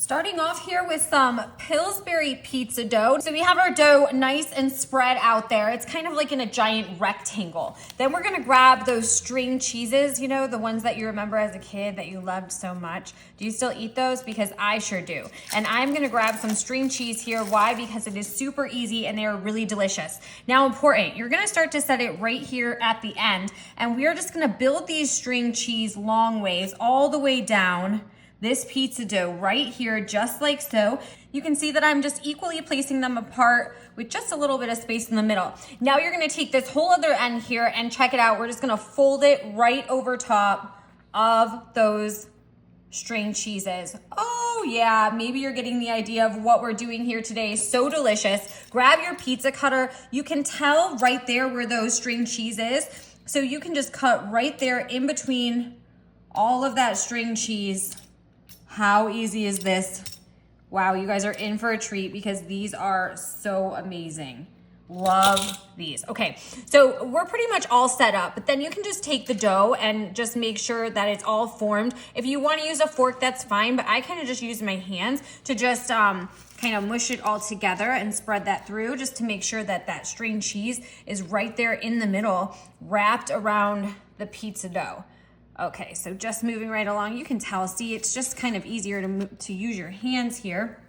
Starting off here with some Pillsbury pizza dough. So we have our dough nice and spread out there. It's kind of like in a giant rectangle. Then we're gonna grab those string cheeses, you know, the ones that you remember as a kid that you loved so much. Do you still eat those? Because I sure do. And I'm gonna grab some string cheese here. Why? Because it is super easy and they are really delicious. Now important, you're gonna start to set it right here at the end, and we are just gonna build these string cheese long ways all the way down this pizza dough right here, just like so. You can see that I'm just equally placing them apart with just a little bit of space in the middle. Now you're gonna take this whole other end here and check it out. We're just gonna fold it right over top of those string cheeses. Oh yeah, maybe you're getting the idea of what we're doing here today. So delicious. Grab your pizza cutter. You can tell right there where those string cheese is. So you can just cut right there in between all of that string cheese. How easy is this? Wow, you guys are in for a treat because these are so amazing. Love these. Okay, so we're pretty much all set up, but then you can just take the dough and just make sure that it's all formed. If you want to use a fork, that's fine, but I kind of just use my hands to just kind of mush it all together and spread that through just to make sure that that string cheese is right there in the middle, wrapped around the pizza dough. Okay, so just moving right along, you can tell, see, it's just kind of easier to use your hands here.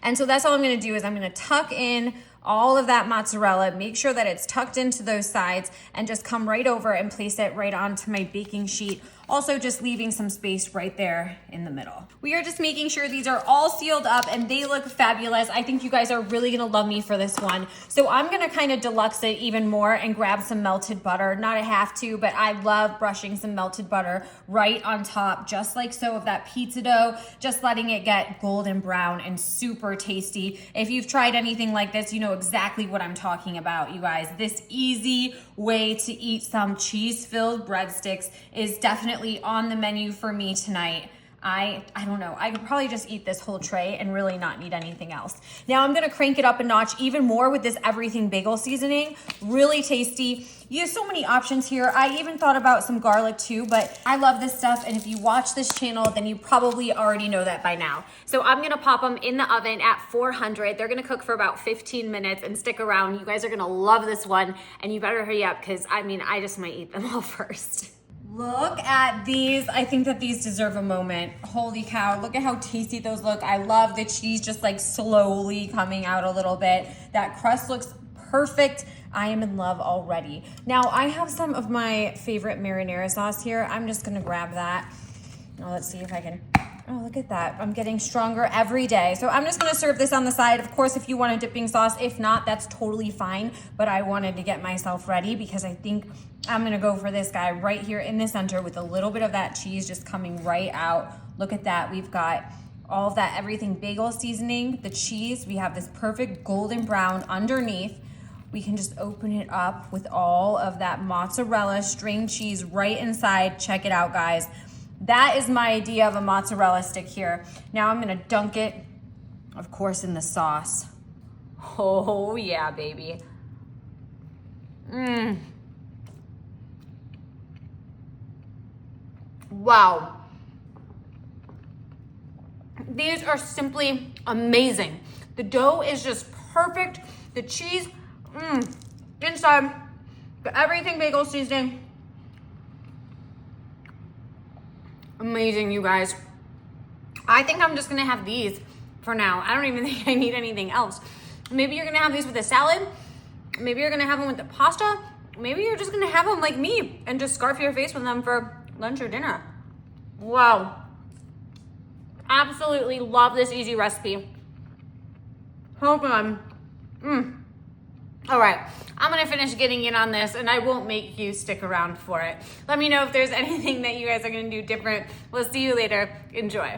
And so that's all I'm gonna do is I'm gonna tuck in all of that mozzarella, make sure that it's tucked into those sides, and just come right over and place it right onto my baking sheet. Also just leaving some space right there in the middle. We are just making sure these are all sealed up and they look fabulous. I think you guys are really gonna love me for this one. So I'm gonna kind of deluxe it even more and grab some melted butter. Not a have to, but I love brushing some melted butter right on top, just like so, of that pizza dough, just letting it get golden brown and super tasty. If you've tried anything like this, you know exactly what I'm talking about, you guys. This easy way to eat some cheese-filled breadsticks is definitely on the menu for me tonight. I don't know, I could probably just eat this whole tray and really not need anything else. Now I'm gonna crank it up a notch even more with this everything bagel seasoning. Really tasty. You have so many options here. I even thought about some garlic too, but I love this stuff, and if you watch this channel, then you probably already know that by now. So I'm gonna pop them in the oven at 400. They're gonna cook for about 15 minutes, and stick around. You guys are gonna love this one, and you better hurry up because I mean, I just might eat them all first. Look at these. I think that these deserve a moment. Holy cow, look at how tasty those look. I love the cheese just like slowly coming out a little bit. That crust looks perfect. I am in love already. Now I have some of my favorite marinara sauce here. I'm just gonna grab that. Now let's see if I can, oh, look at that. I'm getting stronger every day. So I'm just gonna serve this on the side. Of course, if you want a dipping sauce, if not, that's totally fine. But I wanted to get myself ready because I think I'm gonna go for this guy right here in the center with a little bit of that cheese just coming right out. Look at that. We've got all of that everything bagel seasoning, the cheese. We have this perfect golden brown underneath. We can just open it up with all of that mozzarella string cheese right inside. Check it out, guys. That is my idea of a mozzarella stick here. Now I'm gonna dunk it, of course, in the sauce. Oh yeah, baby. Wow. These are simply amazing. The dough is just perfect. The cheese, inside, the everything bagel seasoning. Amazing, you guys. I think I'm just gonna have these for now. I don't even think I need anything else. Maybe you're gonna have these with a salad. Maybe you're gonna have them with the pasta. Maybe you're just gonna have them like me and just scarf your face with them for lunch or dinner. Wow. Absolutely love this easy recipe. Hold on. All right, I'm gonna finish getting in on this and I won't make you stick around for it. Let me know if there's anything that you guys are gonna do different. We'll see you later. Enjoy.